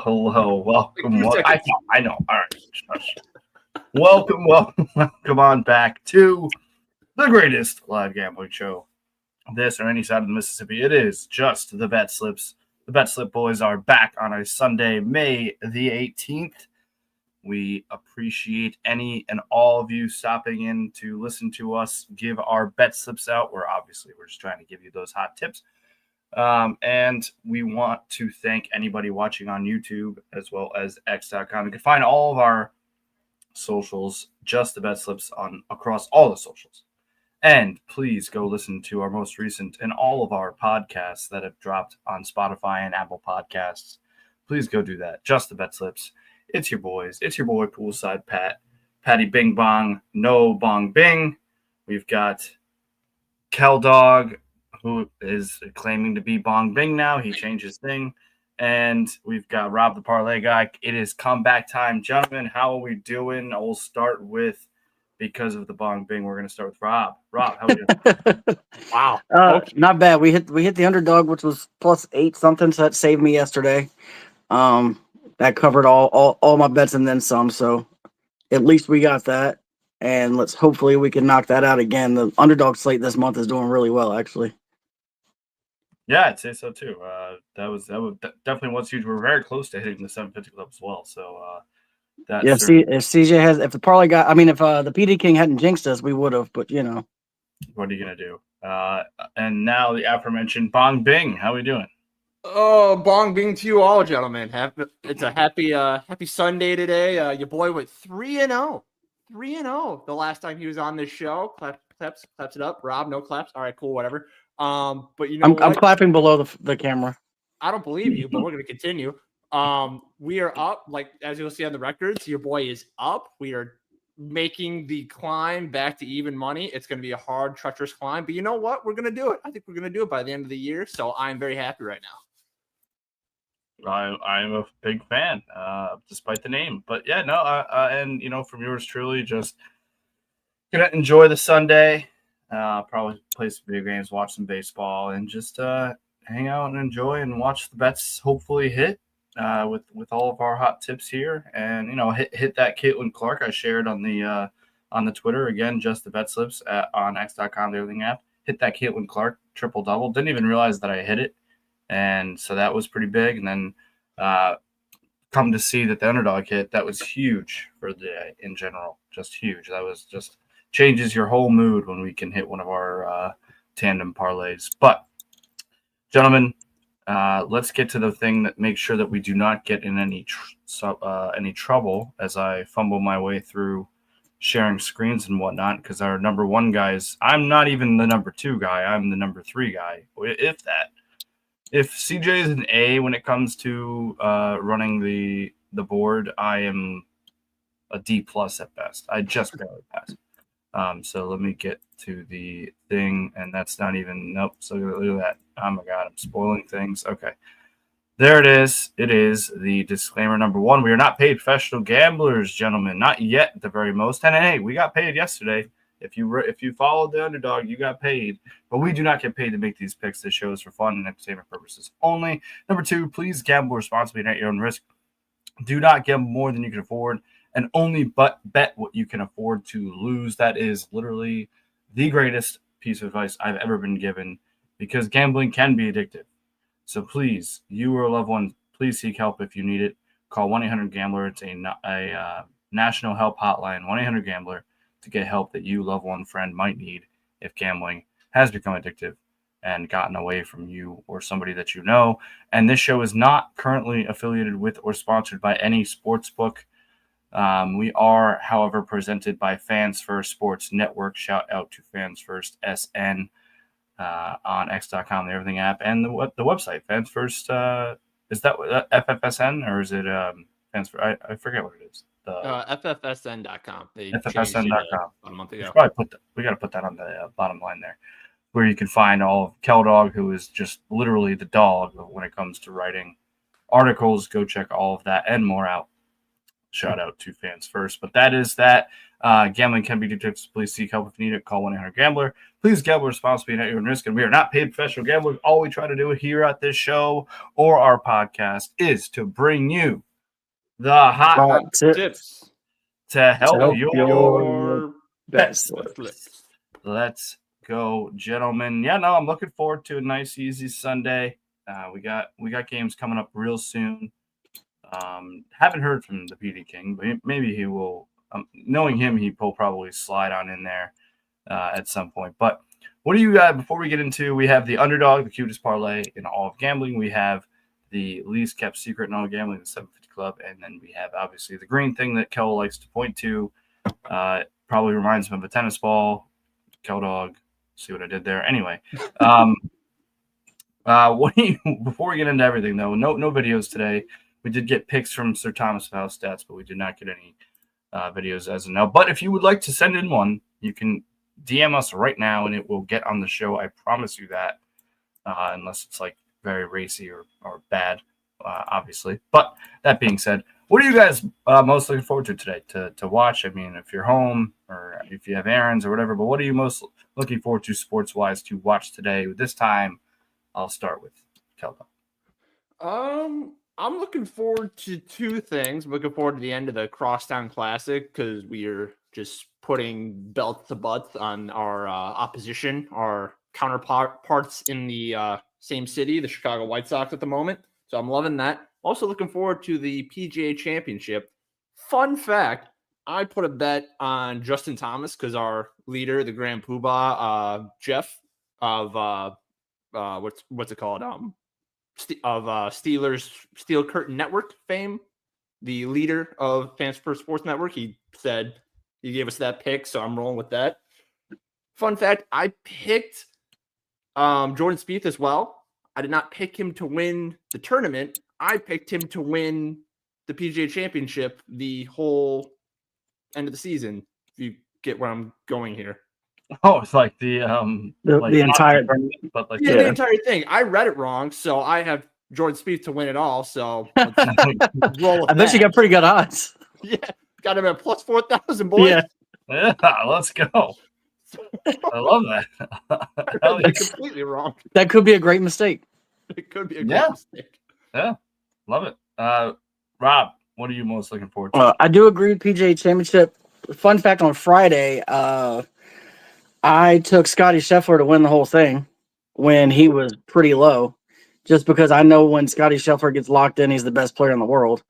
Hello. Welcome. I know. All right. Shush. Welcome on back to the greatest live gambling show this or any side of the Mississippi. It is just the Bet Slips. The Bet Slip boys are back on a Sunday, May the 18th. We appreciate any and all of you stopping in to listen to us give our Bet Slips out. We're just trying to give you those hot tips. And we want to thank anybody watching on YouTube as well as X.com. You can find all of our socials, just the Bet Slips, on across all the socials. And please go listen to our most recent and all of our podcasts that have dropped on Spotify and Apple Podcasts. Please go do that. Just the Bet Slips. It's your boys. It's your boy Poolside Pat. Patty Bing Bong. No Bong Bing. We've got Kel Dog, who is claiming to be Bong Bing now. He changed his thing. And we've got Rob the Parlay Guy. It is comeback time. Gentlemen, how are we doing? We'll start with, because of the Bong Bing, we're going to start with Rob. Rob, how are you doing? Wow. Okay. Not bad. We hit the underdog, which was +8 something, so that saved me yesterday. That covered all my bets and then some, so at least we got that. And hopefully we can knock that out again. The underdog slate this month is doing really well, actually. Yeah, I'd say so too. That definitely was huge. We're very close to hitting the 750 club as well. So if the parlay guy, if the PD King hadn't jinxed us, we would have. But what are you gonna do? And now the aforementioned Bong Bing. How are we doing? Oh, Bong Bing to you all, gentlemen. It's a happy Sunday today. Your boy went 3-0. 3-0 the last time he was on this show. Claps it up. Rob, no claps. All right, cool, whatever. But I'm clapping below the camera. I don't believe you, but we're going to continue. We are up, as you'll see on the records. Your boy is up. We are making the climb back to even money. It's going to be a hard, treacherous climb, but you know what? We're going to do it. I think we're going to do it by the end of the year. So I'm very happy right now. I'm a big fan, despite the name. But yeah, no, and from yours truly, just gonna enjoy the Sunday. Probably play some video games, watch some baseball, and just hang out and enjoy and watch the bets hopefully hit with all of our hot tips here. And hit that Caitlin Clark I shared on the Twitter, again, just the Bet Slips on X.com, the Everything app. Hit that Caitlin Clark triple double. Didn't even realize that I hit it. And so that was pretty big. And then come to see that the underdog hit, that was huge for the day in general. Just huge. That was just changes your whole mood when we can hit one of our tandem parlays. But, gentlemen, let's get to the thing that makes sure that we do not get in any trouble as I fumble my way through sharing screens and whatnot, because our number one guys, I'm not even the number 2 guy. I'm the number 3 guy, if that. If CJ is an A when it comes to running the board, I am a D+ at best. I just barely pass. So let me get to the thing, and that's not even, nope. So look at that. Oh my God, I'm spoiling things. Okay. There it is. It is the disclaimer number 1. We are not paid professional gamblers, gentlemen. Not yet, at the very most. And hey, we got paid yesterday. If you followed the underdog, you got paid. But we do not get paid to make these picks. This show is for fun and entertainment purposes only. Number 2, please gamble responsibly and at your own risk. Do not gamble more than you can afford, and only bet what you can afford to lose. That is literally the greatest piece of advice I've ever been given, because gambling can be addictive. So please, you or a loved one, please seek help if you need it. Call 1-800-GAMBLER. It's a national help hotline, 1-800-GAMBLER, to get help that you, loved one, friend might need if gambling has become addictive and gotten away from you or somebody that you know. And this show is not currently affiliated with or sponsored by any sports book. We are, however, presented by Fans First Sports Network. Shout out to Fans First SN. on X.com, the Everything app, and the website. Fans First, is that FFSN or is it Fans First? I forget what it is. FFSN.com. They changed it FFSN.com. a month We ago. should probably we got to put that on the bottom line there, where you can find all of Keldog, who is just literally the dog when it comes to writing articles. Go check all of that and more out. Shout out to Fans First. But that is that. Gambling can be dangerous. Please seek help if you need it. Call 1-800-GAMBLER. Please gamble responsibly and at your own risk. And we are not paid professional gamblers. All we try to do here at this show or our podcast is to bring you the hot Tips to help help your best slips. Let's go, gentlemen. Yeah, no, I'm looking forward to a nice, easy Sunday. We got games coming up real soon. Haven't heard from the PD King, but maybe he will. Knowing him, he will probably slide on in there at some point. But what do you got before we get into? We have the underdog, the cutest parlay in all of gambling. We have the least kept secret in all gambling, the 750 Club, and then we have obviously the green thing that Kel likes to point to. Probably reminds him of a tennis ball. Keldog, see what I did there. Anyway, what do you, before we get into everything though? No videos today. We did get picks from Sir Thomas of House Stats, but we did not get any videos as of now. But if you would like to send in one, you can DM us right now, and it will get on the show. I promise you that, unless it's like very racy or bad, obviously. But that being said, what are you guys most looking forward to today to watch? I mean, if you're home or if you have errands or whatever, but what are you most looking forward to sports-wise to watch today? This time, I'll start with Kelvin. I'm looking forward to two things. I'm looking forward to the end of the Crosstown Classic because we are just putting belt to butt on our opposition, our counterparts in the same city, the Chicago White Sox at the moment. So I'm loving that. Also looking forward to the PGA Championship. Fun fact, I put a bet on Justin Thomas because our leader, the Grand Poobah, Jeff of what's it called? Steelers Steel Curtain Network fame, the leader of Fans First Sports Network. He said he gave us that pick, so I'm rolling with that. Fun fact, I picked Jordan Spieth as well. I did not pick him to win the tournament. I picked him to win the PGA Championship the whole end of the season. If you get where I'm going here. Oh, it's like the entire, but like the entire thing. I read it wrong, so I have Jordan Spieth to win it all. So let's roll with I bet you got pretty good odds. Yeah, got him at plus 4,000, boys. Yeah, let's go. I love that. You're completely wrong. That could be a great mistake. It could be a great mistake. Yeah, love it. Rob, what are you most looking forward to? I do agree with PGA Championship. Fun fact, on Friday, I took Scotty Scheffler to win the whole thing when he was pretty low, just because I know when Scotty Scheffler gets locked in, he's the best player in the world.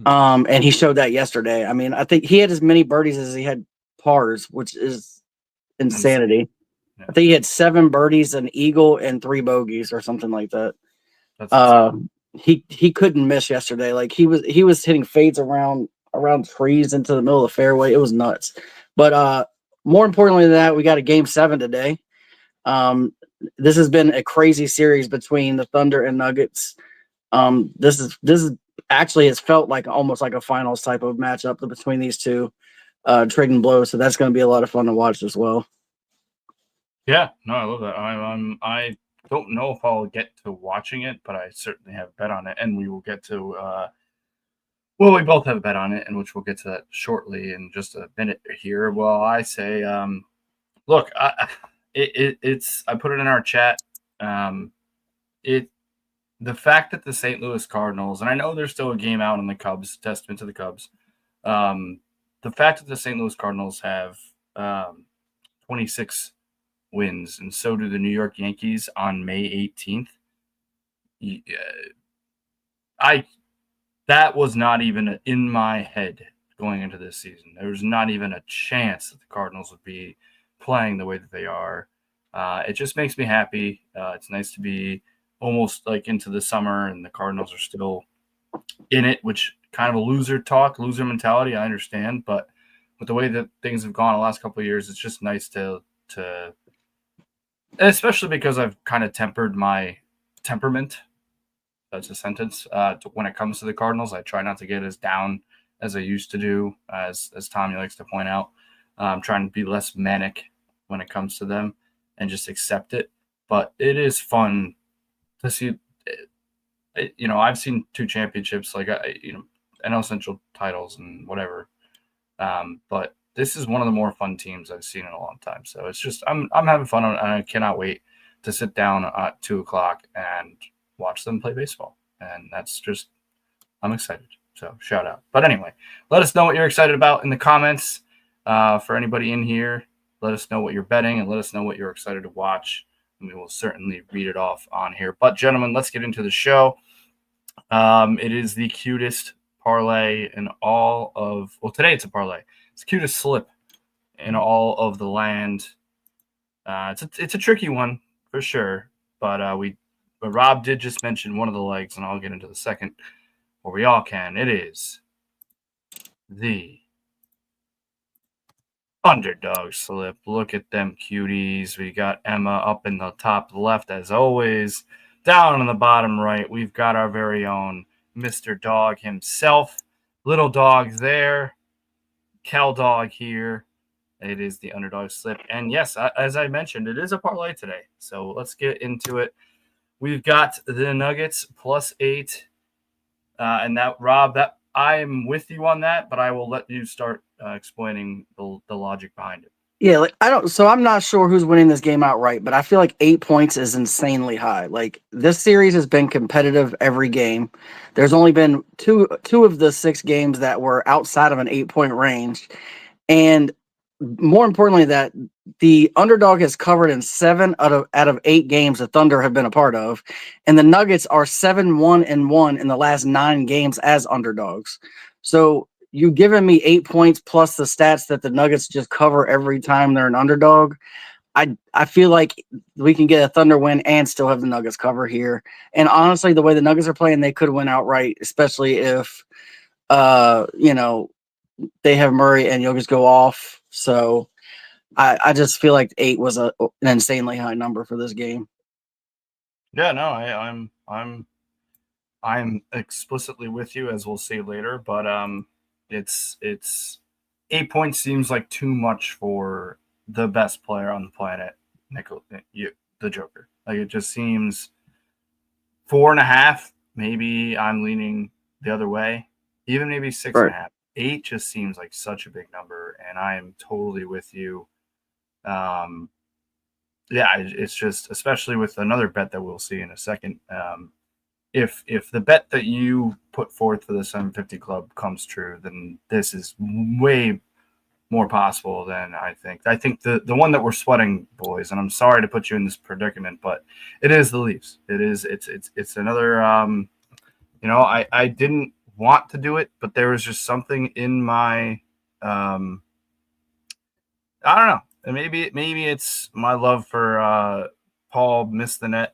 And he showed that yesterday. I mean, I think he had as many birdies as he had pars, which is insanity. Yeah. I think he had 7 birdies, an eagle, and 3 bogeys or something like that. He couldn't miss yesterday. Like he was hitting fades around trees into the middle of the fairway. It was nuts. But more importantly than that, we got a game 7 today. This has been a crazy series between the Thunder and Nuggets. This is actually, it's felt like almost like a finals type of matchup between these two, trading blows. So that's going to be a lot of fun to watch as well. Yeah, no, I love that. I don't know if I'll get to watching it, but I certainly have a bet on it, and we will get to. Well, we both have a bet on it, and which we'll get to that shortly in just a minute here. Well, I say, look, it's I put it in our chat. The fact that the St. Louis Cardinals, and I know there's still a game out on the Cubs, testament to the Cubs. The fact that the St. Louis Cardinals have 26 wins, and so do the New York Yankees on May 18th. That was not even in my head going into this season. There was not even a chance that the Cardinals would be playing the way that they are. It just makes me happy. It's nice to be almost like into the summer and the Cardinals are still in it, which kind of a loser mentality, I understand. But with the way that things have gone the last couple of years, it's just nice to especially because I've kind of tempered my temperament. That's a sentence. When it comes to the Cardinals, I try not to get as down as I used to do, as Tommy likes to point out. Trying to be less manic when it comes to them and just accept it. But it is fun to see. I've seen 2 championships, like NL Central titles and whatever. But this is one of the more fun teams I've seen in a long time. So it's just I'm having fun, and I cannot wait to sit down at 2:00 and watch them play baseball. And that's just I'm excited. So shout out. But anyway, let us know what you're excited about in the comments. For anybody in here, let us know what you're betting and let us know what you're excited to watch. And we will certainly read it off on here. But gentlemen, let's get into the show. It is the cutest parlay in all of today it's a parlay. It's the cutest slip in all of the land. It's a tricky one for sure, but Rob did just mention one of the legs, and I'll get into the second where we all can. It is the underdog slip. Look at them cuties. We got Emma up in the top left as always. Down in the bottom right, we've got our very own Mr. Dog himself. Little dog there. Cal Dog here. It is the underdog slip. And yes, as I mentioned, it is a parlay today. So let's get into it. We've got the Nuggets +8. And that, Rob, that I'm with you on that, but I will let you start explaining the logic behind it. Yeah, I'm not sure who's winning this game outright, but I feel like 8 points is insanely high. Like, this series has been competitive every game. There's only been two of the 6 games that were outside of an 8-point range. And more importantly, that the underdog has covered in 7 out of 8 games the Thunder have been a part of. And the Nuggets are 7-1-1 in the last 9 games as underdogs. So you've given me 8 points plus the stats that the Nuggets just cover every time they're an underdog. I feel like we can get a Thunder win and still have the Nuggets cover here. And honestly, the way the Nuggets are playing, they could win outright, especially if they have Murray and Jokic go off. So I just feel like 8 was an insanely high number for this game. Yeah, no, I'm explicitly with you, as we'll see later, but it's 8 points seems like too much for the best player on the planet, the Joker. Like, it just seems 4.5. Maybe I'm leaning the other way. Even maybe 6.5. Right. 8 just seems like such a big number, and I am totally with you. It's just, especially with another bet that we'll see in a second. If the bet that you put forth for the 750 Club comes true, then this is way more possible than I think. I think the one that we're sweating, boys, and I'm sorry to put you in this predicament, but it is the Leafs. It's another. I didn't want to do it, but there was just something in my. I don't know. And maybe it's my love for Paul Bissonnette.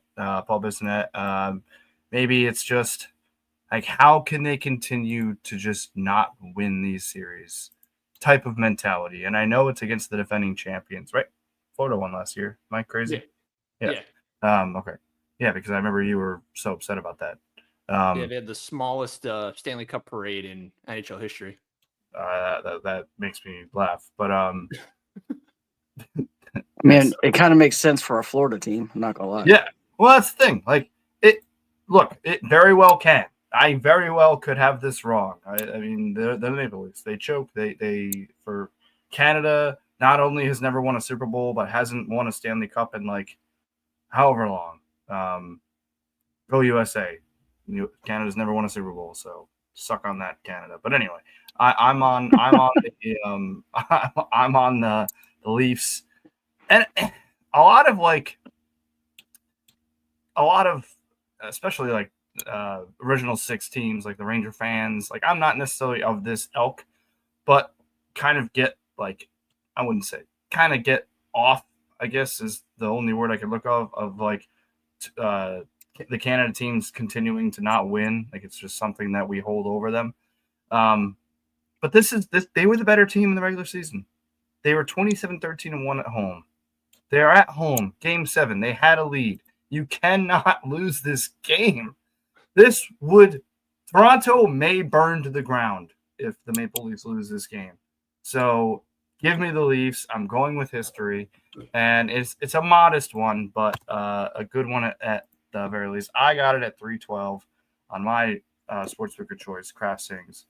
Maybe it's just like, how can they continue to just not win these series type of mentality? And I know it's against the defending champions, right? Florida won last year. Am I crazy? Yeah. Okay. Yeah, because I remember you were so upset about that. They had the smallest Stanley Cup parade in NHL history. That makes me laugh. But man, it kind of makes sense for a Florida team. I'm not gonna lie. Yeah. Well, that's the thing. Like, it very well can. I very well could have this wrong. I mean, the Maple Leafs, they choked. They for Canada not only has never won a Super Bowl, but hasn't won a Stanley Cup in like however long. Go USA. Canada's never won a Super Bowl, so suck on that, Canada. But anyway, I'm on the Leafs, and a lot of especially like original 6 teams, like the Ranger fans, like, I'm not necessarily of this ilk, but kind of get like, I wouldn't say kind of get off, I guess is the only word I could look of like the Canada teams continuing to not win. Like, it's just something that we hold over them. But they were the better team in the regular season. They were 27-13-1 at home. They're at home. Game 7. They had a lead. You cannot lose this game. Toronto may burn to the ground if the Maple Leafs lose this game. So give me the Leafs. I'm going with history. And it's a modest one, but a good one at the very least. I got it at 312 on my sportsbook of choice, Kraft Sings.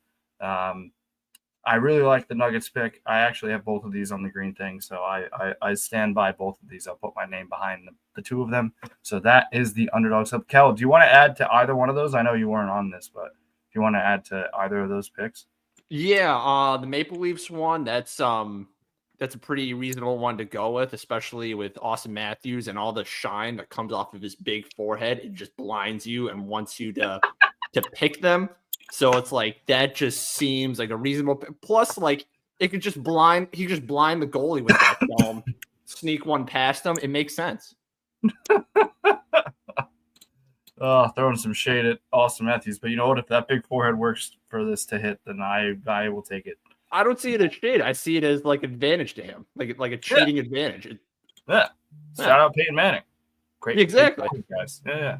I really like the Nuggets pick. I actually have both of these on the green thing, so I stand by both of these. I'll put my name behind the two of them. So that is the underdog sub. Kel, do you want to add to either one of those? I know you weren't on this, but if you want to add to either of those picks. Yeah, the Maple Leafs one, that's a pretty reasonable one to go with, especially with Austin Matthews and all the shine that comes off of his big forehead. It just blinds you and wants you to pick them. So it's like that just seems like a reasonable. Plus, like he could just blind the goalie with that dome, sneak one past him. It makes sense. Throwing some shade at Austin Matthews, but you know what? If that big forehead works for this to hit, then I will take it. I don't see it as shade. I see it as like advantage to him, like a cheating advantage. Shout out Peyton Manning. Great, exactly, great guys. Yeah.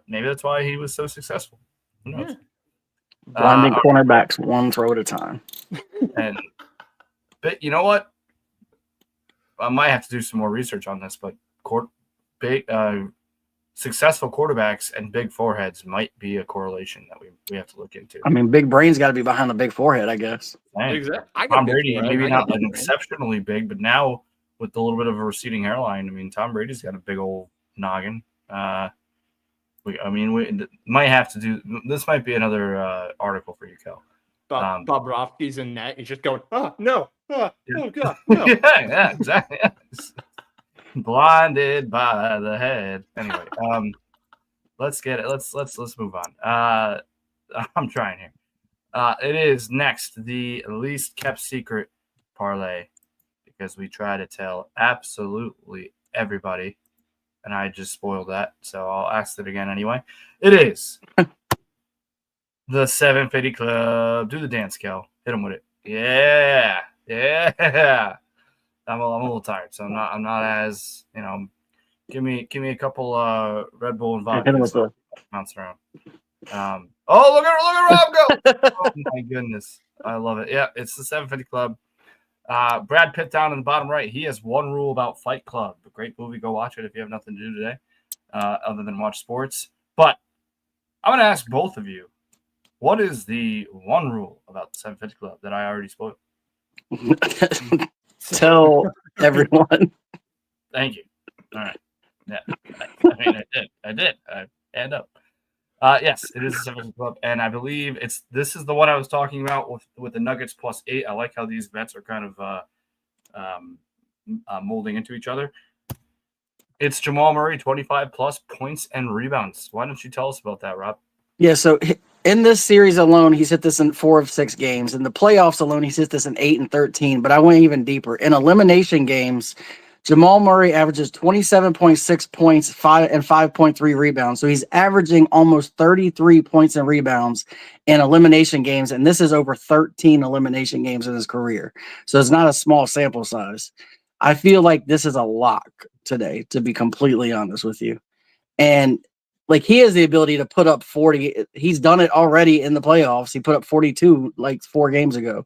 Maybe that's why he was so successful. Who knows? Yeah. Blinding cornerbacks one throw at a time. But you know what? I might have to do some more research on this, but successful quarterbacks and big foreheads might be a correlation that we have to look into. I mean, big brain's got to be behind the big forehead, I guess. Exactly. Tom Brady, maybe not an exceptionally big, but now with a little bit of a receding hairline, I mean, Tom Brady's got a big old noggin. We might have to do this. Might be another article for you, Kel. Bob Rofsky's in net. He's just going, oh no, oh god, no. yeah, exactly. Yes. Blinded by the head. Anyway, let's get it. Let's move on. I'm trying here. It is next the least kept secret parlay because we try to tell absolutely everybody. And I just spoiled that, so I'll ask it again anyway. It is the 750 Club. Do the dance, Kel. Hit him with it. Yeah. I'm a little tired, so I'm not as Give me a couple Red Bull and vodka. Bounce around. Look at Rob go! Oh my goodness, I love it. Yeah, it's the 750 Club. Brad Pitt down in the bottom right. He has one rule about Fight Club. A great movie. Go watch it if you have nothing to do today, other than watch sports. But I'm going to ask both of you, what is the one rule about the 750 Club that I already spoke? Tell everyone. Thank you. All right. Yeah. I did. I hand up. Yes, it is the 750 Club, and I believe this is the one I was talking about with the Nuggets +8. I like how these bets are kind of molding into each other. It's Jamal Murray, 25+ points and rebounds. Why don't you tell us about that, Rob? Yeah, so in this series alone, he's hit this in 4 of 6 games. In the playoffs alone, he's hit this in 8 and 13. But I went even deeper. In elimination games, Jamal Murray averages 27.6 points, 5.3 rebounds. So he's averaging almost 33 points and rebounds in elimination games. And this is over 13 elimination games in his career. So it's not a small sample size. I feel like this is a lock today, to be completely honest with you. And like he has the ability to put up 40. He's done it already in the playoffs. He put up 42 like 4 games ago.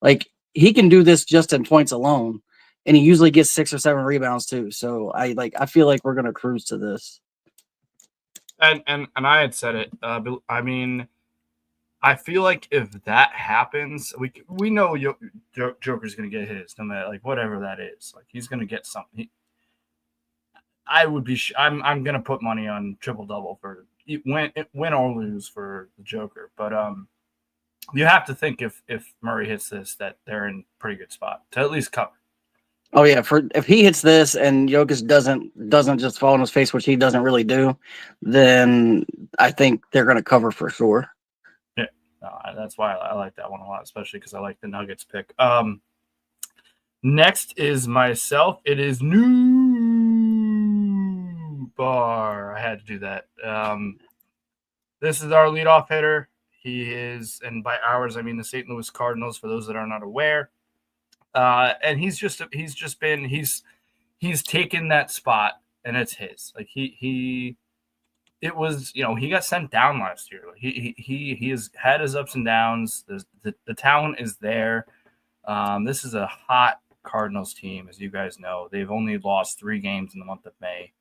Like he can do this just in points alone. And he usually gets 6 or 7 rebounds too. So I feel like we're gonna cruise to this. And I had said it. I mean, I feel like if that happens, we know Joker's gonna get his, no matter like whatever that is. Like he's gonna get something. I'm gonna put money on triple double for win or lose for the Joker. But you have to think if Murray hits this that they're in pretty good spot to at least cover. Oh yeah, if he hits this and Jokic doesn't just fall on his face, which he doesn't really do, then I think they're going to cover for sure. Yeah, that's why I like that one a lot, especially because I like the Nuggets pick. Next is myself. It is New Bar. I had to do that. This is our leadoff hitter. He is, and by ours I mean the St. Louis Cardinals. For those that are not aware. And he he's taken that spot and it's his. Like it was, he got sent down last year. He has had his ups and downs. The talent is there. This is a hot Cardinals team, as you guys know. They've only lost 3 games in the month of May.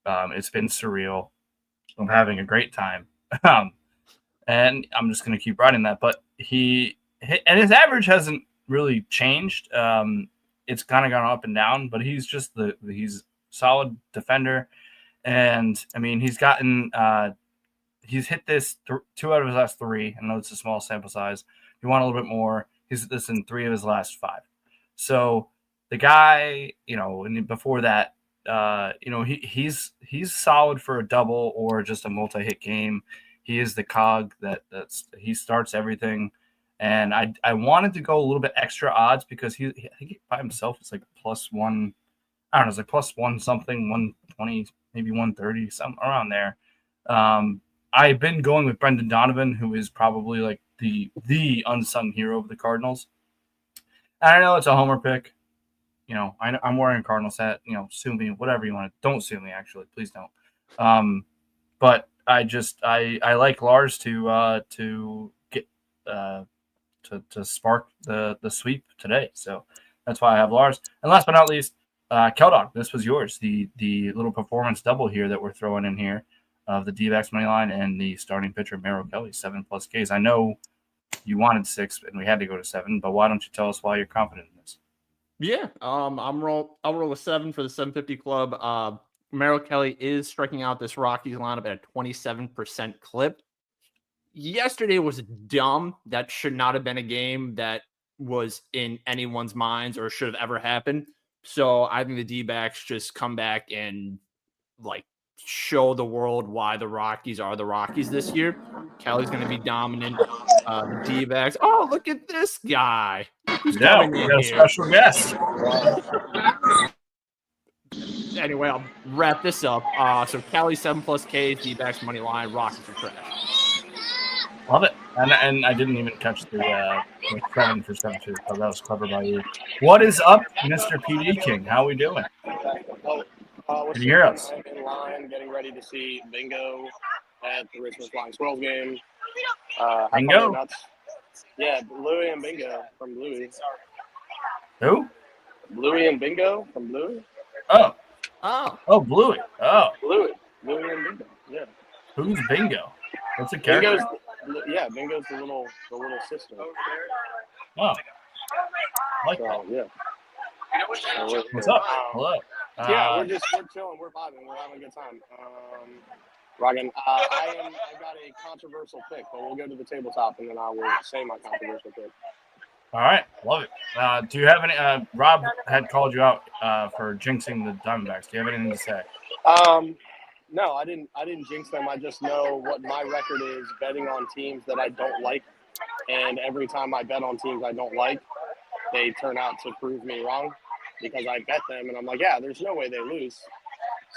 It's been surreal. I'm having a great time. And I'm just going to keep riding that. But his average hasn't really changed. It's kind of gone up and down, but he's just he's solid defender. And I mean, he's gotten he's hit this 2 out of his last 3. I know it's a small sample size. If you want a little bit more, he's hit this in 3 of his last 5. So the guy, and before that, he's solid for a double or just a multi-hit game. He is the cog he starts everything. And I wanted to go a little bit extra odds because I think by himself it's like +1. I don't know, it's like +1 something, 120, maybe 130, something around there. I've been going with Brendan Donovan, who is probably like the unsung hero of the Cardinals. And I know it's a homer pick. I'm wearing a Cardinals hat. Sue me, whatever you want to. Don't sue me, actually, please don't. But I like Lars to get to spark the sweep today. So that's why I have Lars. And last but not least, Keldog, this was yours. The little performance double here that we're throwing in here of the D-backs money line and the starting pitcher Merrill Kelly, 7+ Ks. I know you wanted 6 and we had to go to 7, but why don't you tell us why you're confident in this? Yeah, I'll roll with 7 for the 750 club. Merrill Kelly is striking out this Rockies lineup at a 27% clip. Yesterday was dumb. That should not have been a game that was in anyone's minds or should have ever happened. So I think the D-backs just come back and show the world why the Rockies are the Rockies this year. Kelly's going to be dominant. The D-backs. Oh, look at this guy. Who's we got a special guest. Anyway, I'll wrap this up. So Kelly 7+ Ks, D-backs money line, Rockies are trash. Love it. And I didn't even catch the 7 for 7 too, so that was clever by you. What is up, Mr. PD King? How are we doing? Can you hear us? I'm in line getting ready to see Bingo at the Richmond Flying Squirrels game. Bingo? Yeah, Louie and Bingo from Louie. Who? Louie and Bingo from Louie. Oh, Bluey. Oh. Louie and Bingo. Yeah. Who's Bingo? What's a character? Bingo's the little sister. Oh. I like that. Yeah. What's up? Hello. Yeah, we're chilling, we're vibing, we're having a good time. Rockin', I've got a controversial pick, but we'll go to the tabletop and then I will say my controversial pick. All right, love it. Do you have any? Rob had called you out for jinxing the Diamondbacks. Do you have anything to say? No, I didn't jinx them. I just know what my record is betting on teams that I don't like, and every time I bet on teams I don't like, they turn out to prove me wrong because I bet them and I'm like, yeah, there's no way they lose.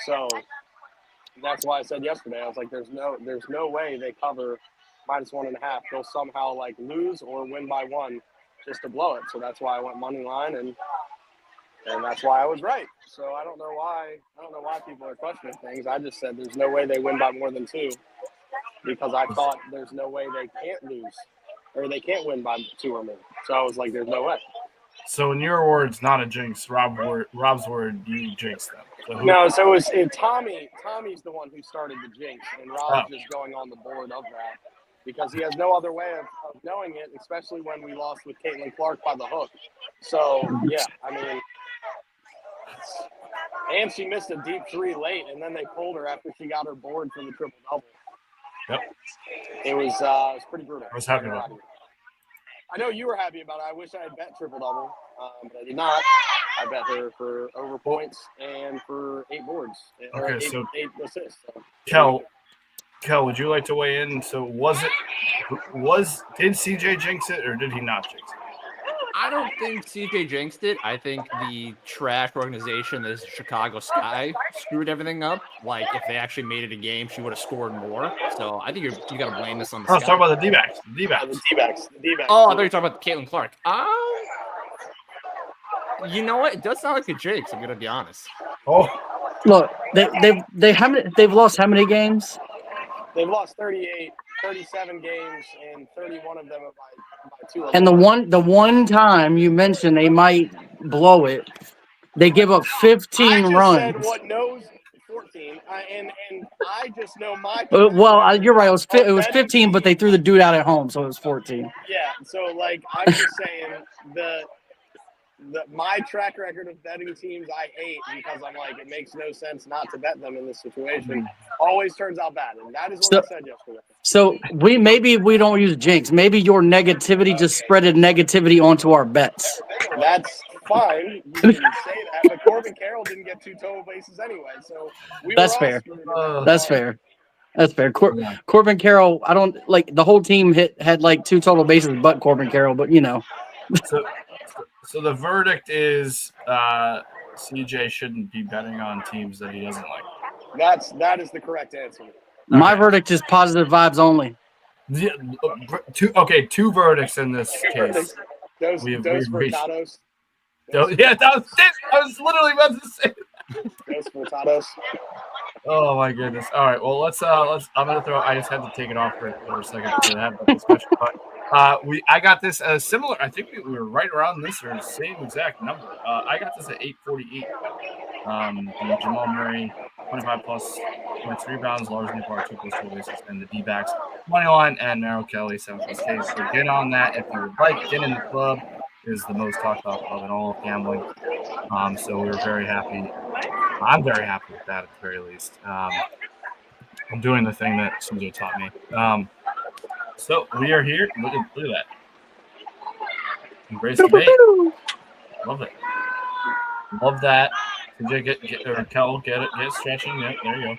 So that's why I said yesterday, I was like, there's no way they cover -1.5. They'll somehow lose or win by 1 just to blow it. So that's why I went money line and that's why I was right. So I don't know why people are questioning things. I just said there's no way they win by more than 2 because I thought there's no way they can't lose or they can't win by 2 or more. So I was like, there's no way. So in your words, not a jinx. Rob's word, you jinxed them. So No, so it's Tommy. Tommy's the one who started the jinx, and Rob's just going on the board of that because he has no other way of knowing it, especially when we lost with Caitlin Clark by the hook. So yeah, I mean, and she missed a deep 3 late, and then they pulled her after she got her board for the triple double. Yep. It was pretty brutal. I was happy about it. I know you were happy about it. I wish I had bet triple double, but I did not. I bet her for over points and for 8 boards. Okay, so 8 assists. So. Kel, would you like to weigh in? So did CJ jinx it or did he not jinx it? I don't think CJ jinxed it. I think the trash organization, this Chicago Sky, screwed everything up. If they actually made it a game, she would have scored more. So I think you got to blame this on the Sky. Let's talk about the D-backs. The D-backs. The D-backs. Oh, I thought you were talking about Caitlin Clark. You know what? It does sound like a jinx. I'm gonna be honest. Oh, Look, they've lost how many games? They've lost 37 games, and 31 of them are by 2 or And more. the one time you mentioned they might blow it, they give up 15 I just runs. said what knows 14, and I just know my. You're right. It was betting 15, but they threw the dude out at home, so it was 14. Yeah, so like I'm just saying my track record of betting teams I hate because I'm like it makes no sense not to bet them in this situation. Always turns out bad, and that is what I said yesterday. So maybe we don't use jinx. Maybe your negativity just spreaded negativity onto our bets. That's fine. You can say that, but Corbin Carroll didn't get 2 total bases anyway, so That's were all fair. screwed. That's fair. That's fair. Yeah. Corbin Carroll, I don't like the whole team had like 2 total bases, but Corbin Carroll. But So the verdict is CJ shouldn't be betting on teams that he doesn't like. That is the correct answer. my verdict is positive vibes only. Yeah, two verdicts in this case. Those We've Furtados. Yeah, that was it. I was literally about to say. Those Furtados. Oh my goodness! All right, well let's. I'm gonna throw. I just had to take it off for a second to have that discussion. But I got this similar. I think we were right around this or same exact number. I got this at 848. The Jamal Murray 25 plus points, rebounds, Lars Nootbaar 2 plus 2 bases, and the D-backs money line and Merrill Kelly 7 plus K. So get on that if you would like. Get in the club is the most talked about club in all of gambling. So we're very happy. I'm very happy with that at the very least. I'm doing the thing that CJ taught me. So we are here. Look at that. Embrace debate. Love it. Love that. CJ get stretching. Yeah, there you go.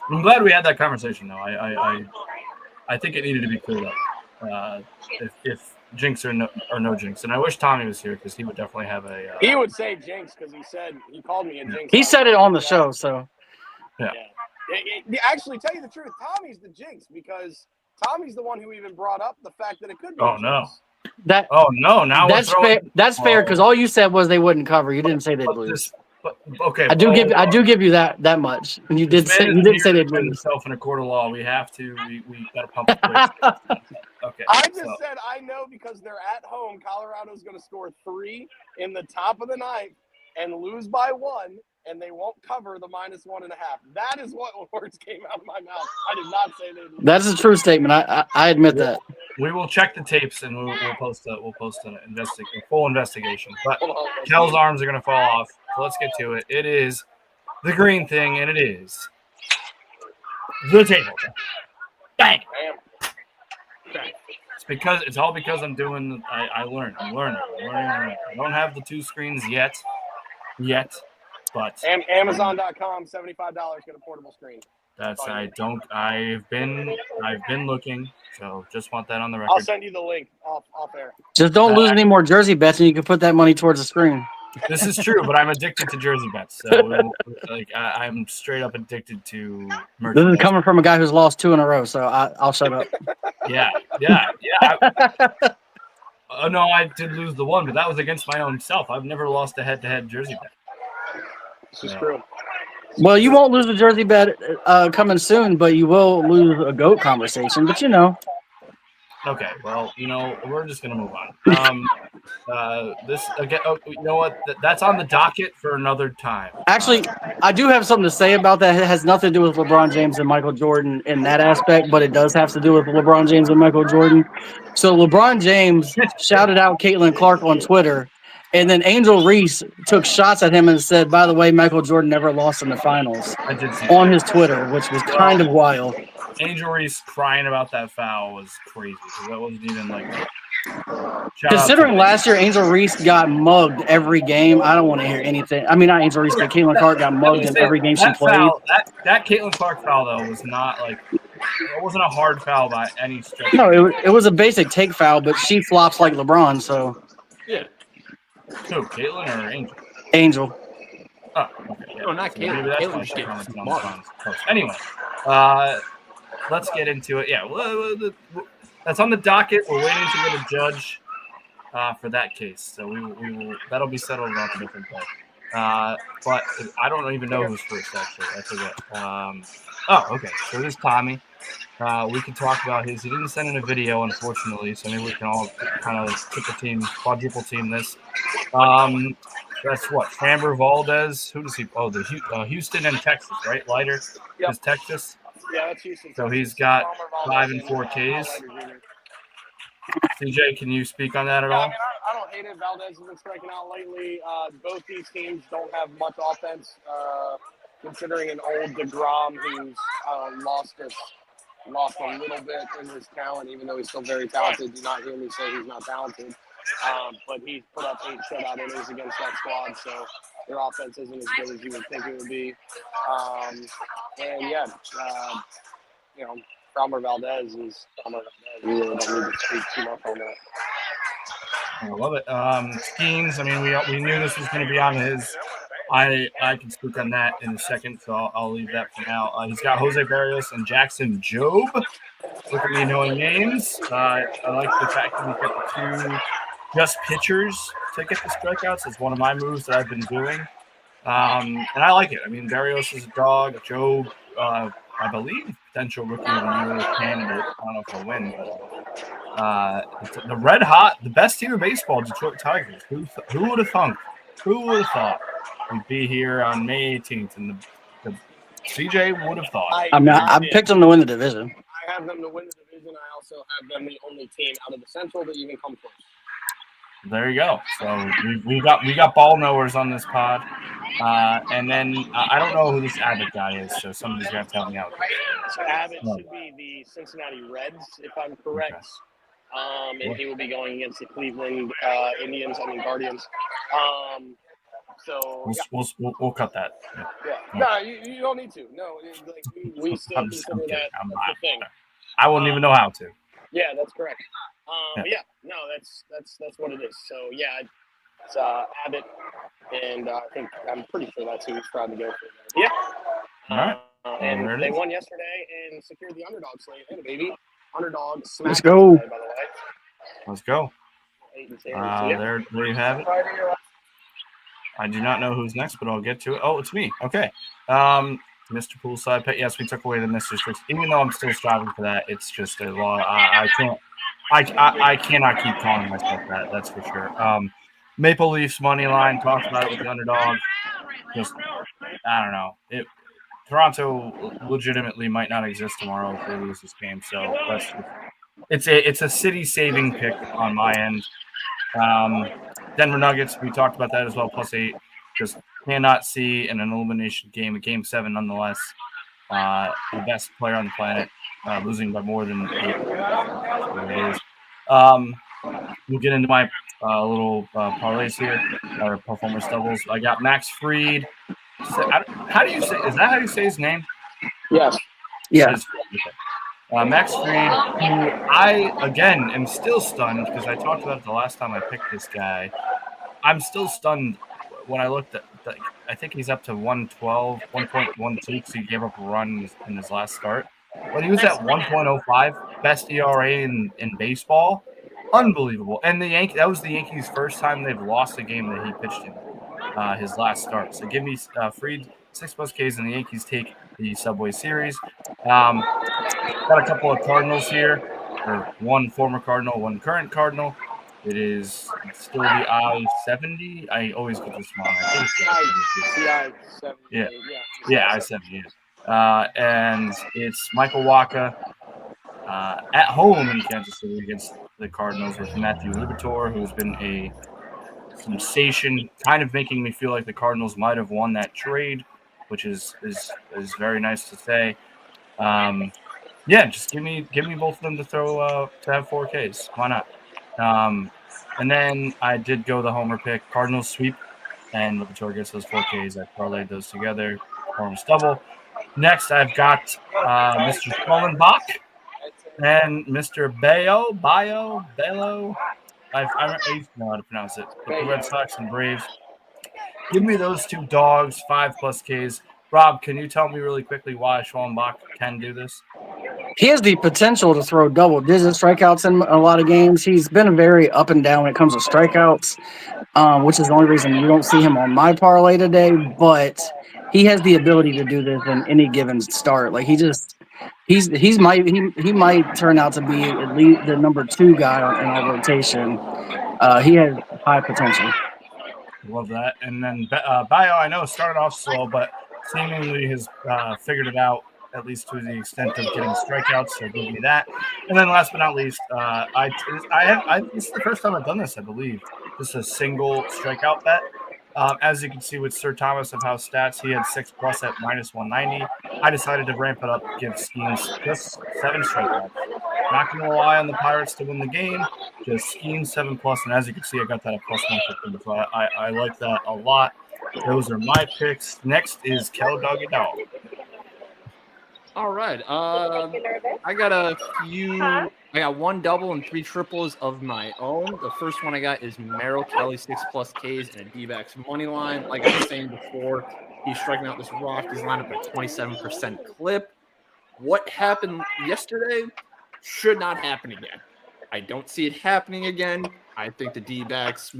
I'm glad we had that conversation though. I think it needed to be cleared up. If jinx or no jinx, and I wish Tommy was here because he would definitely have a. He would say jinx because he called me a jinx. He said it on the show, so. Yeah. Actually, tell you the truth, Tommy's the jinx because Tommy's the one who even brought up the fact that it could be. Oh no. Now that's fair. That's fair because all you said was they wouldn't cover. You didn't say they'd lose. Okay. I do give you that much. And you did say they'd lose. Himself in a court of law. We have to. We got to pump the brakes. Okay. I just said I know because they're at home. Colorado's going to score 3 in the top of the ninth and lose by 1, and they won't cover the -1.5. That is what words came out of my mouth. I did not say they. That's a true statement. I admit that. We will check the tapes and we'll post a full investigation. But Kel's arms are going to fall off. So let's get to it. It is the green thing, and it is the table. Bang. It's all because I'm doing. I'm learning. I don't have the 2 screens yet, but Amazon.com, $75, get a portable screen. I've been looking, so just want that on the record. I'll send you the link off air. Just don't lose any more jersey bets, and you can put that money towards the screen. This is true, but I'm addicted to jersey bets. So I'm straight up addicted to merchandise. This is coming from a guy who's lost 2 in a row, so I'll shut up. Yeah. No, I did lose the one, but that was against my own self. I've never lost a head-to-head jersey bet. This is true. Well, you won't lose a jersey bet coming soon, but you will lose a GOAT conversation. But Okay, well, we're just gonna move on. This again. Oh, you know what? That's on the docket for another time. Actually, I do have something to say about that. It has nothing to do with LeBron James and Michael Jordan in that aspect, but it does have to do with LeBron James and Michael Jordan. So LeBron James shouted out Caitlin Clark on Twitter, and then Angel Reese took shots at him and said, "By the way, Michael Jordan never lost in the finals." I did see on his Twitter, which was kind of wild. Angel Reese crying about that foul was crazy because that wasn't even like. Considering last year Angel Reese got mugged every game, I don't want to hear anything. I mean, not Angel Reese, but Caitlin Clark got mugged in every game she played. That Caitlin Clark foul though was not like it wasn't a hard foul by any stretch. No, it was a basic take foul, but she flops like LeBron, so. Yeah. Who, Caitlin or Angel? Angel. Oh, okay. Yeah. No, not Caitlin. Caitlin's getting mugged. Anyway, let's get into it. Yeah, that's on the docket. We're waiting to get a judge. for that case. So we will that'll be settled on a different day. But I don't even know who's first, actually. I forget. Okay. So this is Tommy. We can talk about his. He didn't send in a video, unfortunately, so maybe we can all kind of triple team, quadruple team this. That's what Framber Valdez. Who does he? Oh, the Houston and Texas, right? Lighter Yep. is Texas. Yeah, that's Houston. So Texas. he's got Palmer, 5 and Valdez, 4 Ks. Lighter Jr. CJ, can you speak on that at Yeah, I all? mean, I don't hate it. Valdez has been striking out lately. Both these teams don't have much offense, considering an old DeGrom who's lost a little bit in his talent, even though he's still very talented. Do not hear me say he's not talented. But he's put up 8 shutout innings against that squad, so their offense isn't as good as you would think it would be. Framber Valdez is Framber Valdez. We really don't need to speak too much on that. I love it. Skeens, I mean, we knew this was going to be on his. I can speak on that in a second, so I'll leave that for now. He's got Jose Barrios and Jackson Job. Look at me knowing names. I like the fact that we got the 2 just pitchers to get the strikeouts. It's one of my moves that I've been doing. And I like it. I mean, Barrios is a dog. Job, I believe, potential rookie of the year candidate. I don't know if he'll win, but the red hot, the best team of baseball, Detroit Tigers. Who would have thunk? Who would have thought we'd be here on May 18th? And the CJ would have thought. I picked them to win the division. I have them to win the division. I also have them the only team out of the Central to even come close. There you go. So we got ball knowers on this pod, and then I don't know who this Abbott guy is, so somebody's gonna have to help me out. So Abbott should be the Cincinnati Reds, if I'm correct, and he will be going against the Cleveland Guardians. So We'll cut that. yeah. No, you don't need to. No, like we still I'm consider kidding. that I'm that's not. the thing. I wouldn't even know how to. Yeah, that's correct. Yeah. But yeah, no, that's what it is. So yeah, it's Abbott, and I'm pretty sure that's who he's trying to go for. Yeah. All right. And There it they is. won yesterday and secured the underdog slate. Hey, baby, underdog. Let's go. By the way. Let's go. 8 and 10. So, yeah. There you have it. I do not know who's next, but I'll get to it. Oh, it's me. Okay. Mr. Poolside Pet. Yes, we took away the Mr. Strix. Even though I'm still striving for that, it's just a law. I cannot keep calling myself that. That's for sure. Maple Leafs money line. Talked about it with the underdog. Just I don't know. Toronto legitimately might not exist tomorrow if they lose this game. So it's a city saving pick on my end. Denver Nuggets, we talked about that as well, +8. Just cannot see in an elimination game, a game 7 nonetheless. The best player on the planet, losing by more than 8. We'll get into my little parlays here, or performance doubles. I got Max Fried. How do you say? Is that how you say his name? Yes. Yeah. Max Fried, who I, again, am still stunned because I talked about it the last time I picked this guy. I'm still stunned when I looked at I think he's up to 112, 1.12 because he gave up a run in his last start. But he was at 1.05, best ERA in baseball. Unbelievable. And that was the Yankees' first time they've lost a game that he pitched in his last start. So give me Fried 6+ Ks, and the Yankees take the Subway Series. Got a couple of Cardinals here, or one former Cardinal, one current Cardinal. It is still the I-70. I always get this wrong. I think it's I-70. Yeah, I-70. And it's Michael Wacha at home in Kansas City against the Cardinals with Matthew Liberatore, who's been a sensation, kind of making me feel like the Cardinals might have won that trade, which is very nice to say. Just give me both of them to throw to have 4Ks. Why not? And then I did go the homer pick, Cardinals sweep, and Liberatore gets those 4Ks. I parlayed those together, performance double. Next, I've got Mr. Schullenbach and Mr. Bello. I used to know how to pronounce it. But the Red Sox and Braves. Give me those 2 dogs, 5+ Ks. Rob, can you tell me really quickly why Schwallenbach can do this? he has the potential to throw double-digit strikeouts in a lot of games. He's been very up and down when it comes to strikeouts, which is the only reason you don't see him on my parlay today. But he has the ability to do this in any given start. Like he might turn out to be at least the number 2 guy in our rotation. He has high potential. Love that. And then Bio, I know, started off slow, but seemingly has figured it out, at least to the extent of getting strikeouts. So give me that. And then last but not least, this is the first time I've done this, I believe. Just a single strikeout bet. As you can see with Sir Thomas of House Stats, he had 6+ at -190. I decided to ramp it up, give Skeens just 7 strikeouts. Not going to rely on the Pirates to win the game, just Skeens 7+. And as you can see, I got that at +150. So I like that a lot. Those are my picks. Next is Kel Doggy Dog. All right. I got a few. I got 1 double and 3 triples of my own. The first one I got is Merrill Kelly 6+ Ks and a D-backs money line. Like I was saying before, he's striking out this Rockies lineup at 27% clip. What happened yesterday should not happen again. I don't see it happening again. I think the D-backs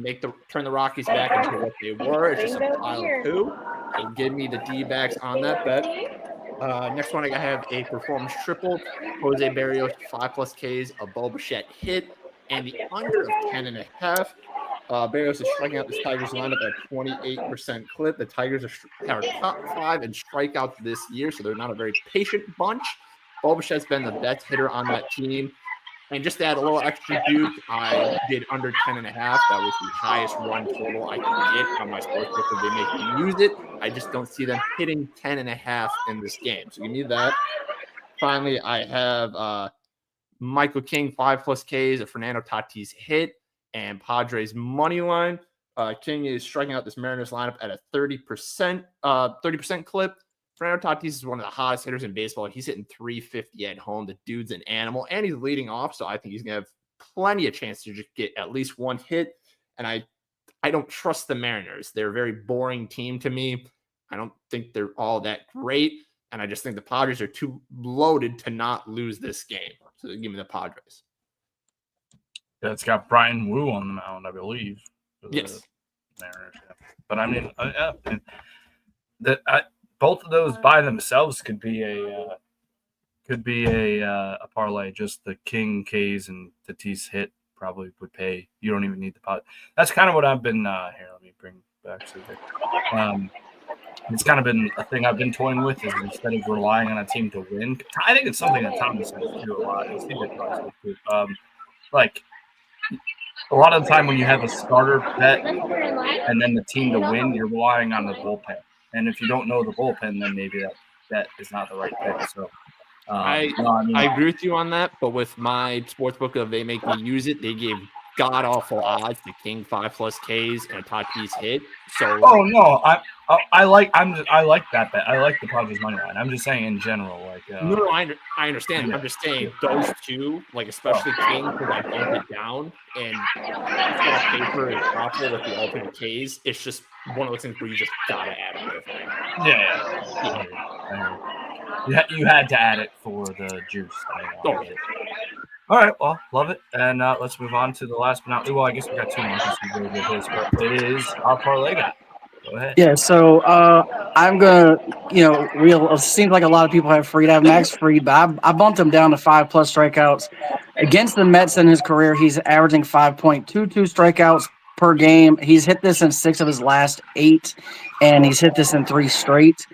turn the Rockies back into what they were. It's just a pile of poo. So give me the D-backs on that bet. Next one, I have a performance triple. Jose Barrios 5+ Ks, a Bo Bichette hit, and the under of 10.5. Barrios is striking out this Tigers lineup at 28% clip. The Tigers are top 5 in strikeouts this year, so they're not a very patient bunch. Bo Bichette's been the best hitter on that team. And just to add a little extra juice, I did under 10.5. That was the highest run total I could get on my sportsbook, and they make me use it. I just don't see them hitting 10.5 in this game. So give me that. Finally, I have Michael King 5+ Ks, a Fernando Tatis hit, and Padres money line. King is striking out this Mariners lineup at a 30% clip. Fernando Tatis is one of the hottest hitters in baseball. He's hitting 350 at home. The dude's an animal, and he's leading off, so I think he's going to have plenty of chance to just get at least 1 hit. And I don't trust the Mariners. They're a very boring team to me. I don't think they're all that great, and I just think the Padres are too loaded to not lose this game. So give me the Padres. Yeah, it's got Brian Wu on the mound, I believe. Yes. Mariners. But I mean, both of those by themselves could be a parlay. Just the King K's and Tatis hit probably would pay. You don't even need the pot. That's kind of what I've been here. Let me bring back to it. It's kind of been a thing I've been toying with, is instead of relying on a team to win. I think it's something that Thomas has to do a lot. Like a lot of the time when you have a starter bet and then the team to win, you're relying on the bullpen. And if you don't know the bullpen, then maybe that is not the right pick. So I agree with you on that. But with my sportsbook of They Make Me Use It, they gave god awful odds to King 5+ Ks and a Tatis hit. So no, I like that bet. I like the Padres money line. I'm just saying in general, like no, I understand. Yeah. I'm just saying those two, like especially King, because I bumped it down and paper is awful with the alternate Ks. It's just one of those things where you just gotta add it. Yeah. You had to add it for the juice. All right, well, love it. And let's move on to the last but not least. Well, I guess we got 2 more since we go with this, but it is our parlay guy. Go ahead. Yeah, so I'm gonna, it seems like a lot of people have Fried. I have Max Fried, but I bumped him down to 5+ strikeouts against the Mets in his career. He's averaging 5.22 strikeouts per game. He's hit this in 6 of his last 8, and he's hit this in 3 straight.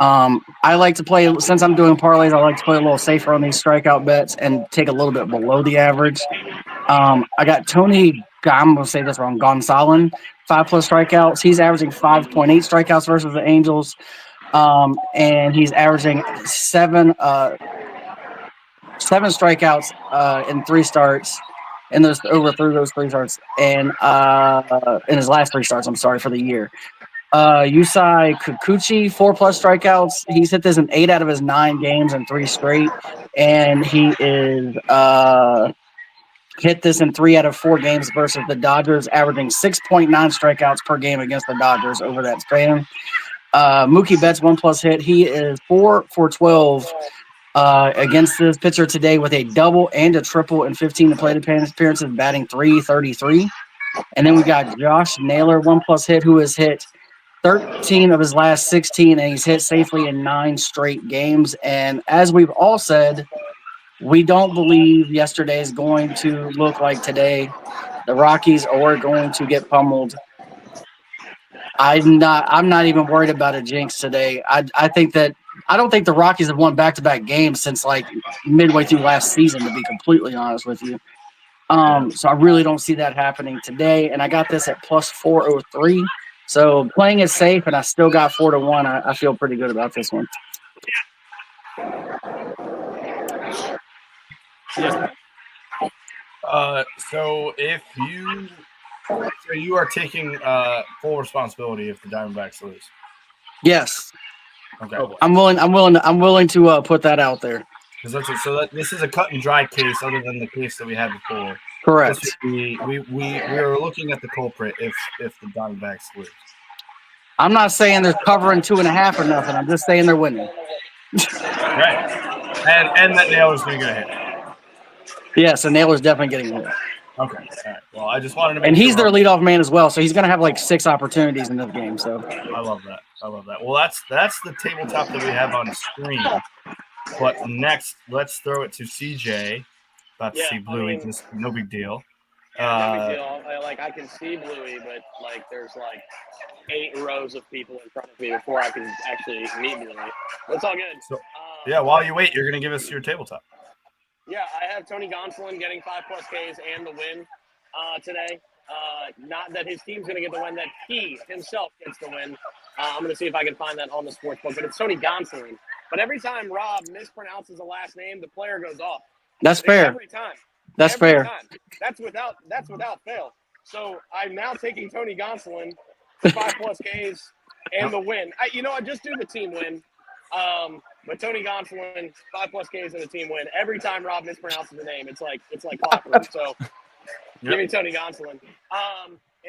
I like to play, since I'm doing parlays, I like to play a little safer on these strikeout bets and take a little bit below the average. I got Tony, I'm going to say this wrong, Gonsolin, 5+ strikeouts. He's averaging 5.8 strikeouts versus the Angels. And he's averaging 7 strikeouts in 3 starts. In those those 3 starts, and in his last 3 starts, for the year. Yusei Kikuchi, 4+ strikeouts. He's hit this in 8 out of his 9 games in 3 straight, and he is hit this in 3 out of 4 games versus the Dodgers, averaging 6.9 strikeouts per game against the Dodgers over that span. Mookie Betts 1+ hit. He is 4 for 12 against this pitcher today with a double and a triple and 15 plate appearances, batting .333. And then we got Josh Naylor, 1+ hit, who has hit 13 of his last 16, and he's hit safely in 9 straight games. And as we've all said, we don't believe yesterday is going to look like today. The Rockies are going to get pummeled. I'm not even worried about a jinx today. I don't think the Rockies have won back-to-back games since like midway through last season, to be completely honest with you. So I really don't see that happening today. And I got this at plus 403. So playing it safe, and I still got 4-1. I feel pretty good about this one. Yes. So if you are taking full responsibility if the Diamondbacks lose. Yes, Okay. Oh, boy. I'm willing to put that out there. Because this is a cut and dry case, other than the case that we had before. Correct. This would be, we are looking at the culprit if the Diamondbacks lose. I'm not saying they're covering 2.5 or nothing. I'm just saying they're winning. Right. And that Naylor's going to get a hit. Yes, and Naylor's definitely getting hit. Okay. All right. Well, I just wanted to make And he's sure. their leadoff man as well, so he's going to have like 6 opportunities in this game. So I love that. Well, that's the tabletop that we have on the screen. But next, let's throw it to CJ. About to see Bluey, just no big deal. No big deal. I can see Bluey, but there's 8 rows of people in front of me before I can actually meet Bluey. It's all good. So, while you wait, you're going to give us your tabletop. Yeah, I have Tony Gonsolin getting 5+ Ks and the win today. Not that his team's going to get the win, that he himself gets the win. I'm going to see if I can find that on the sportsbook, but it's Tony Gonsolin. But every time Rob mispronounces the last name, the player goes off. that's fair. Every time. That's Every fair. time. That's without fail. So I'm now taking Tony Gonsolin for 5+ Ks and the win. I just do the team win. But Tony Gonsolin, 5+ Ks and the team win. Every time Rob mispronounces the name, it's like clockwork. So give me Tony Gonsolin.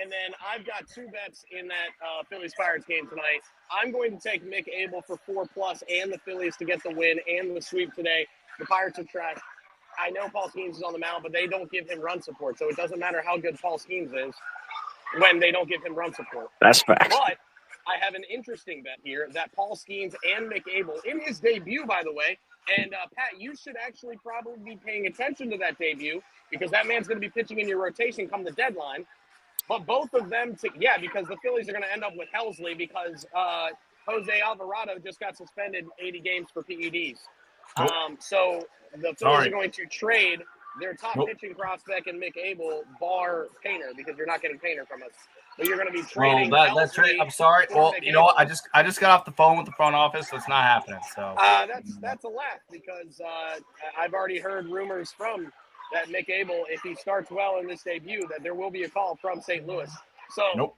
And then I've got 2 bets in that Phillies Pirates game tonight. I'm going to take Mick Abel for 4+ and the Phillies to get the win and the sweep today. The Pirates are trash. I know Paul Skeens is on the mound, but they don't give him run support. So it doesn't matter how good Paul Skeens is when they don't give him run support. That's fact. But I have an interesting bet here that Paul Skeens and Mick Abel, in his debut, by the way, and Pat, you should actually probably be paying attention to that debut because that man's going to be pitching in your rotation come the deadline. But both of them, because the Phillies are going to end up with Helsley because Jose Alvarado just got suspended 80 games for PEDs. So the Phillies are going to trade their top pitching prospect and Mick Abel, bar Painter, because you're not getting Painter from us. But you're going to be trading. Well, that's right. I'm sorry. Well, you know what? I just got off the phone with the front office, so it's not happening. So that's a laugh because I've already heard rumors from that Mick Abel, if he starts well in this debut, that there will be a call from St. Louis. So nope.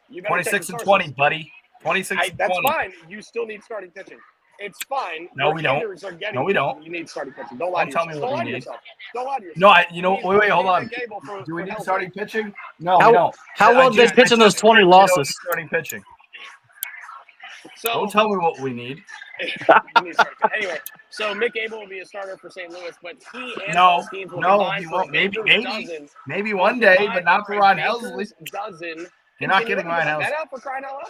You better 26-20, buddy. 26-20. That's fine. You still need starting pitching. It's fine. No, we don't. No, we don't. You need starting pitching. Don't lie to yourself. Don't lie to yourself. Don't lie to yourself. No, wait, hold on. Do we need starting pitching? No, we don't. How well did they pitch in those 20 losses? Starting pitching. So don't tell me what we need. Anyway, so Mick Abel will be a starter for St. Louis, but he and no, he won't. Maybe one day, but not for Ryan Helsley. You're not getting Ryan Helsley. That out for crying out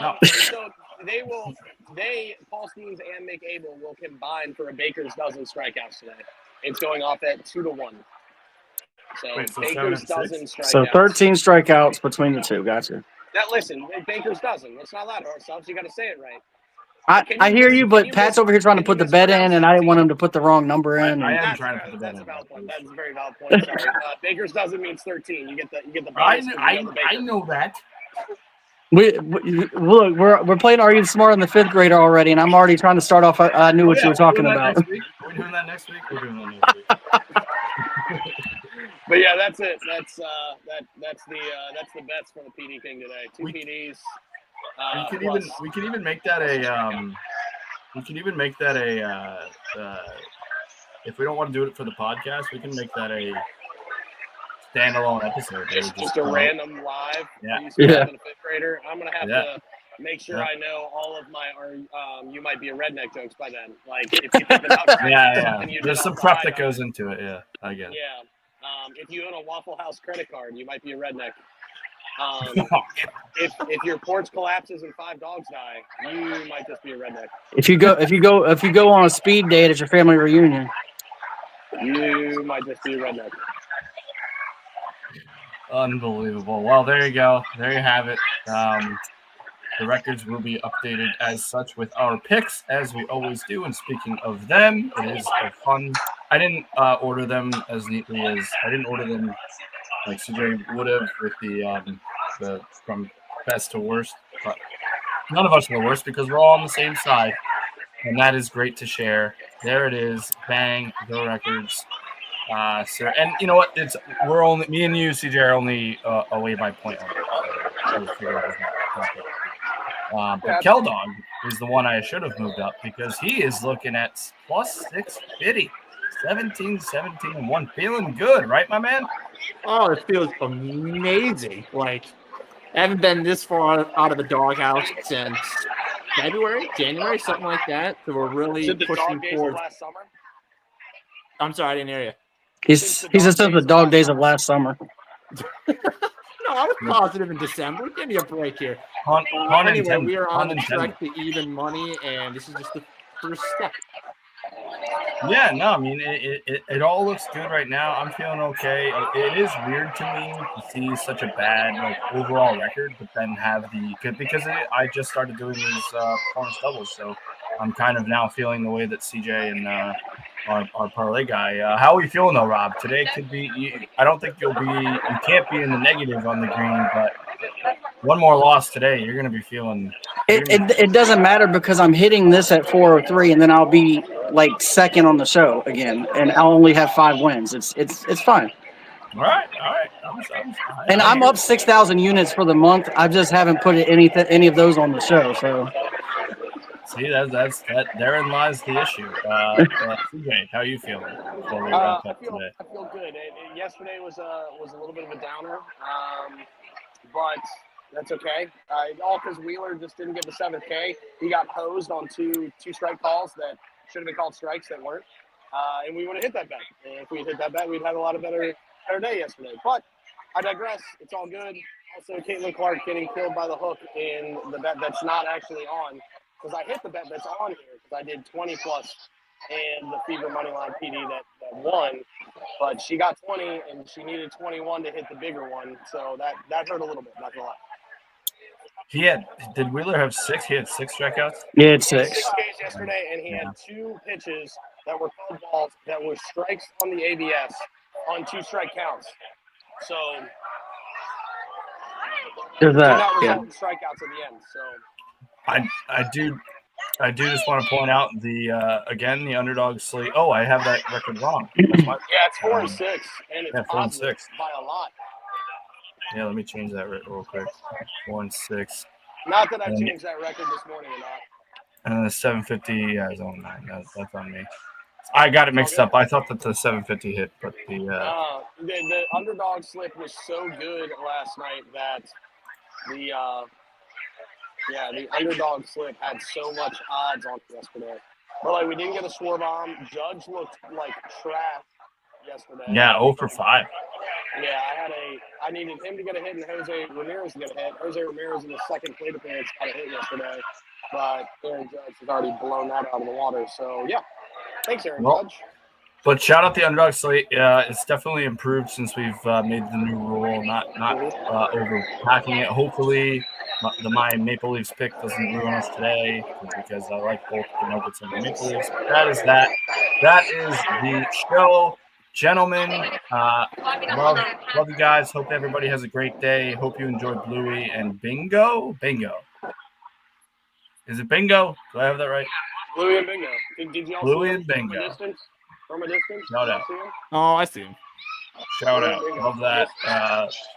loud. No. So Paul Skeens and Mick Abel will combine for a baker's dozen strikeouts today. It's going off at 2-1. So baker's dozen strikeouts. So 13 strikeouts between the two. Gotcha. Now listen, baker's dozen. Let's not lie to ourselves. You got to say it right. I hear you, but Pat's over here trying to put the bet in, and I didn't want him to put the wrong number in. I am trying to put the bet in. That's a valid point. That's a very valid point. Sorry. Baker's dozen means 13. You get the bonus. I know that. Look, we're playing Are You Smart in the 5th grader already, and I'm already trying to start off. I knew what you were talking about. Are we doing that next week? We're doing that next week. But yeah, that's it. That's the bets for the PD King today. 2 PDs. We could even make that a if we don't want to do it for the podcast, we can make that a standalone episode. Just a random live. Yeah. For the 5th grader. I'm gonna have make sure Yeah. I know all of my you might be a redneck jokes by then. Like if you think about Yeah. something you did There's some outside, prep that goes into it. Yeah, I get it. Yeah. If you own a Waffle House credit card, you might be a redneck. If your porch collapses and 5 dogs die, you might just be a redneck. If you go on a speed date at your family reunion. You might just be a redneck. Unbelievable. Well, there you go. There you have it. The records will be updated as such with our picks, as we always do. And speaking of them, it is a fun. I didn't order them as neatly as I didn't order them like CJ would have with the from best to worst. But none of us are the worst because we're all on the same side, and that is great to share. There it is. Bang the records. Sir, and you know what? We're only me and you, CJ, are only away by point. But Keldog is the one I should have moved up because he is looking at plus 650, 17-1, feeling good, right, my man? Oh, it feels amazing. Like, I haven't been this far out of the doghouse since January, something like that. So we're really Since the pushing dog days of towards. last summer. I'm sorry, I didn't hear you. He says since the dog days of last summer. No, I was positive in December. Give me a break here. Anyway, we are on the track to even money, and this is just the first step. Yeah, no, I mean, it all looks good right now. I'm feeling okay. It is weird to me to see such a bad overall record, but then have because I just started doing these performance doubles, so I'm kind of now feeling the way that CJ and our parlay guy. How are we feeling though, Rob? Today could be. I don't think you can't be in the negative on the green, but one more loss today, you're going to be feeling. It doesn't matter because I'm hitting this at 403, and then I'll be like second on the show again, and I'll only have 5 wins. It's fine. All right. And I'm up 6,000 units for the month. I just haven't put any of those on the show. So see, that's therein lies the issue. CJ, how are you feeling? I feel good. Yesterday was a little bit of a downer, but that's okay. All because Wheeler just didn't get the 7th K. He got posed on two strike calls that should have been called strikes that weren't, and we would have hit that bet. And if we had hit that bet, we'd had a lot of better day yesterday. But I digress. It's all good. Also, Caitlin Clark getting killed by the hook in the bet that's not actually on, because I hit the bet that's on here because I did 20 plus and the Fever Moneyline PD that won, but she got 20 and she needed 21 to hit the bigger one, so that hurt a little bit, not gonna lie. Did Wheeler have 6? He had 6 strikeouts? Yeah, it's 6. 6 Ks yesterday, and he had 2 pitches that were called balls that were strikes on the ABS on 2 strike counts. So there's that. not Yeah. resulting strikeouts at the end. So I do just want to point out again the underdog slate. Oh, I have that record wrong. yeah, it's 4-6, and it's 4-6 by a lot. Yeah, let me change that real quick. 4-6. Not that I changed that record this morning or not. And the 750, yeah, is on 9. That's on me. I got it mixed up. I thought that the 750 hit, but the underdog slip was so good last night that the underdog slip had so much odds on it yesterday. But we didn't get a score bomb. Judge looked like trash yesterday. Yeah, 0 for 5. Yeah, I needed him to get a hit and Jose Ramirez to get a hit. Jose Ramirez in the second plate appearance got a hit yesterday, but Aaron Judge has already blown that out of the water. So yeah, thanks Aaron Judge. But shout out the underdog slate. It's definitely improved since we've made the new rule, not overpacking it. Hopefully, my Maple Leafs pick doesn't ruin us today because I like both the Nuggets and the Maple Leafs. But that is that. That is the show. Gentlemen, love you guys. Hope everybody has a great day. Hope you enjoy Bluey and Bingo. Is it Bingo? Do I have that right? Bluey and Bingo. Did you also Bluey and Bingo. From a distance? No doubt. Oh, I see him. Shout out. Love that.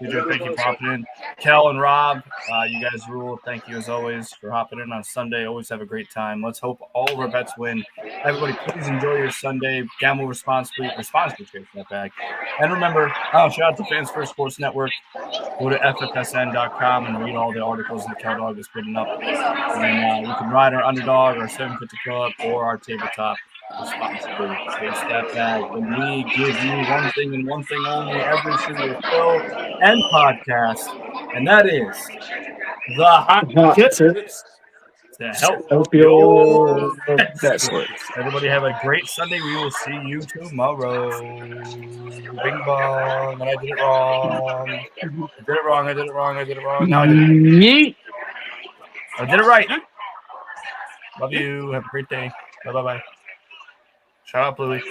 CJ, thank you for hopping in. Kel and Rob, you guys rule. Thank you as always for hopping in on Sunday. Always have a great time. Let's hope all of our bets win. Everybody, please enjoy your Sunday. Gamble responsibly. Chase that bag. And remember, shout out to Fans First Sports Network. Go to ffsn.com and read all the articles that Cal Dog is putting up. And you can ride our underdog, our 750 club, or our tabletop responsibly. Chase that bag. And we give you one thing and one thing only every single show and podcast, and that is the hot tips to help your bets. Everybody have a great Sunday. We will see you tomorrow. Bing bong. And I did it wrong. I did it wrong. No, I did it right. Love you. Have a great day. Bye. Shout out, Bluey.